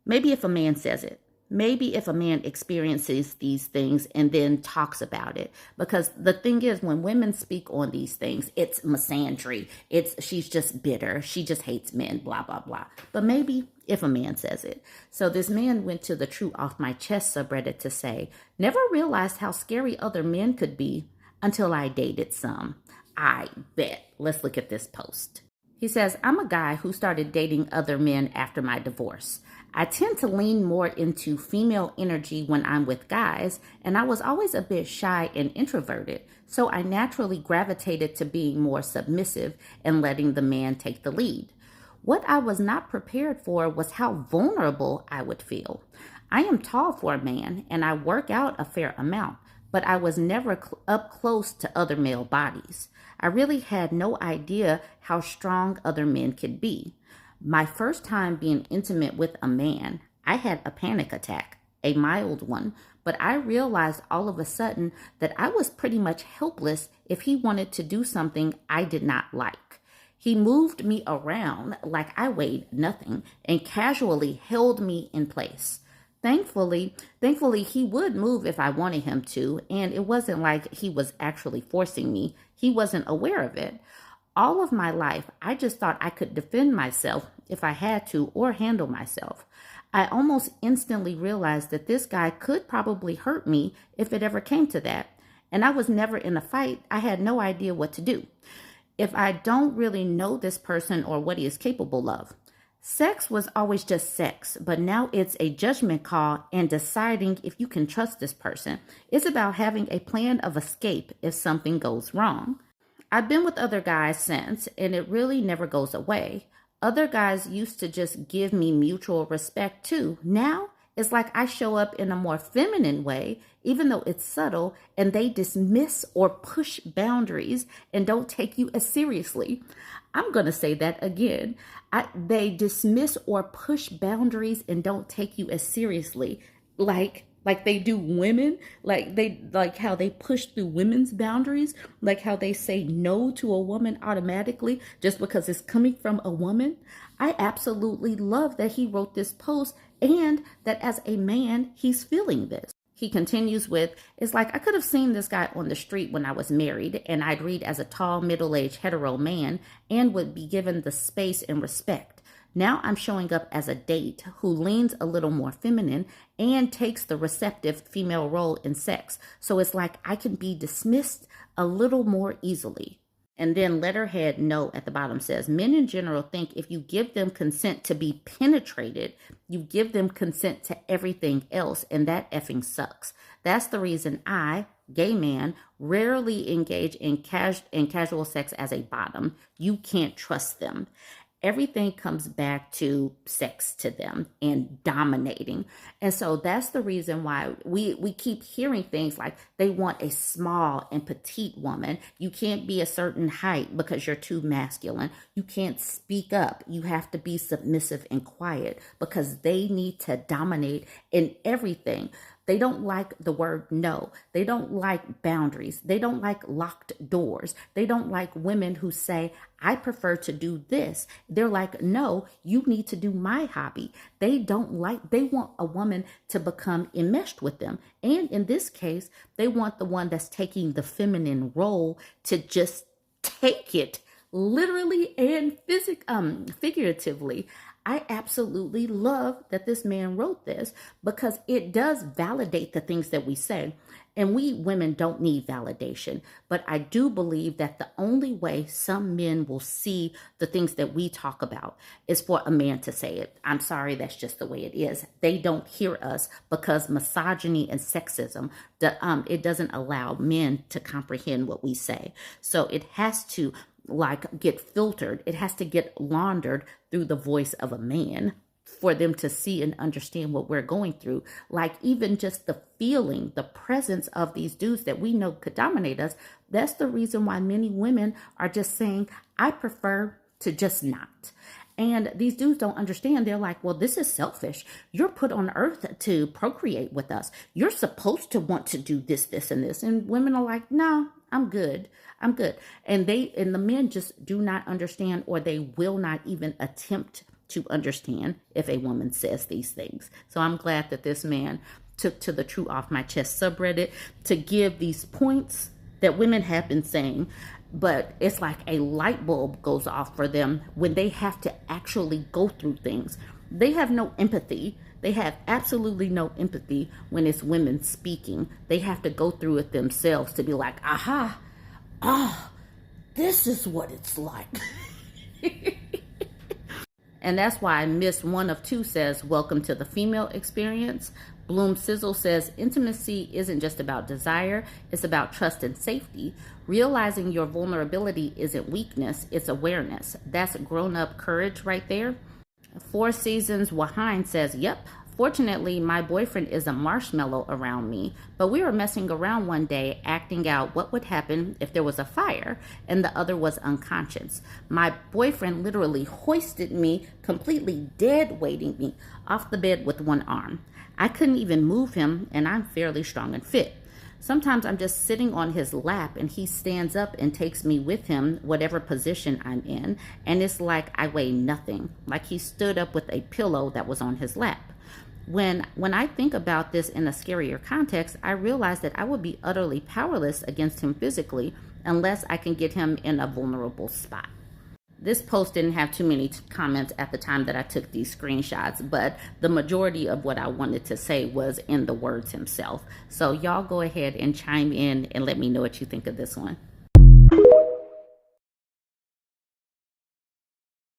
Maybe if a man says it. Maybe if a man experiences these things and then talks about it. Because the thing is, when women speak on these things, it's misandry. She's just bitter. She just hates men, blah, blah, blah. But maybe if a man says it. So this man went to the True Off My Chest subreddit to say, never realized how scary other men could be until I dated some. I bet. Let's look at this post. He says, I'm a guy who started dating other men after my divorce. I tend to lean more into female energy when I'm with guys, and I was always a bit shy and introverted, so I naturally gravitated to being more submissive and letting the man take the lead. What I was not prepared for was how vulnerable I would feel. I am tall for a man, and I work out a fair amount, but I was never up close to other male bodies. I really had no idea how strong other men could be. My first time being intimate with a man, I had a panic attack, a mild one, but I realized all of a sudden that I was pretty much helpless if he wanted to do something I did not like. He moved me around like I weighed nothing and casually held me in place. Thankfully, he would move if I wanted him to, and it wasn't like he was actually forcing me. He wasn't aware of it. All of my life, I just thought I could defend myself if I had to or handle myself. I almost instantly realized that this guy could probably hurt me if it ever came to that. And I was never in a fight. I had no idea what to do if I don't really know this person or what he is capable of. Sex was always just sex, but now it's a judgment call and deciding if you can trust this person. It's about having a plan of escape if something goes wrong. I've been with other guys since, and it really never goes away. Other guys used to just give me mutual respect too. Now, it's like I show up in a more feminine way, even though it's subtle, and they dismiss or push boundaries and don't take you as seriously. I'm going to say that again. They dismiss or push boundaries and don't take you as seriously. Like they do women, like how they push through women's boundaries, like how they say no to a woman automatically just because it's coming from a woman. I absolutely love that he wrote this post and that as a man, he's feeling this. He continues with, it's like I could have seen this guy on the street when I was married, and I'd read as a tall, middle-aged hetero man and would be given the space and respect. Now I'm showing up as a date who leans a little more feminine and takes the receptive female role in sex. So it's like I can be dismissed a little more easily. And then letterhead note at the bottom says, men in general think if you give them consent to be penetrated, you give them consent to everything else, and that effing sucks. That's the reason I, gay man, rarely engage in casual sex as a bottom. You can't trust them. Everything comes back to sex to them and dominating. And so that's the reason why we keep hearing things like they want a small and petite woman. You can't be a certain height because you're too masculine. You can't speak up. You have to be submissive and quiet because they need to dominate in everything. They don't like the word no. They don't like boundaries. They don't like locked doors. They don't like women who say, I prefer to do this. They're like, no, you need to do my hobby. They want a woman to become enmeshed with them. And in this case, they want the one that's taking the feminine role to just take it literally and figuratively. I absolutely love that this man wrote this because it does validate the things that we say. And we women don't need validation. But I do believe that the only way some men will see the things that we talk about is for a man to say it. I'm sorry, that's just the way it is. They don't hear us because misogyny and sexism, it doesn't allow men to comprehend what we say. So it has to get filtered. It has to get laundered through the voice of a man for them to see and understand what we're going through. Like even just the feeling, the presence of these dudes that we know could dominate us. That's the reason why many women are just saying, I prefer to just not. And these dudes don't understand. They're like, well, this is selfish. You're put on earth to procreate with us. You're supposed to want to do this, this, and this. And women are like, no, I'm good. And the men just do not understand, or they will not even attempt to understand if a woman says these things. So I'm glad that this man took to the True Off My Chest subreddit to give these points that women have been saying, but it's like a light bulb goes off for them when they have to actually go through things. They have no empathy. They have absolutely no empathy when it's women speaking. They have to go through it themselves to be like, aha, this is what it's like. And that's why Miss One of Two says, welcome to the female experience. Bloom Sizzle says, intimacy isn't just about desire, it's about trust and safety. Realizing your vulnerability isn't weakness, it's awareness. That's grown-up courage right there. Four Seasons Wahine says, yep, fortunately, my boyfriend is a marshmallow around me, but we were messing around one day acting out what would happen if there was a fire and the other was unconscious. My boyfriend literally hoisted me, completely dead weighting me, off the bed with one arm. I couldn't even move him, and I'm fairly strong and fit. Sometimes I'm just sitting on his lap and he stands up and takes me with him, whatever position I'm in, and it's like I weigh nothing, like he stood up with a pillow that was on his lap. When I think about this in a scarier context, I realize that I would be utterly powerless against him physically unless I can get him in a vulnerable spot. This post didn't have too many comments at the time that I took these screenshots, but the majority of what I wanted to say was in the words himself. So y'all go ahead and chime in and let me know what you think of this one.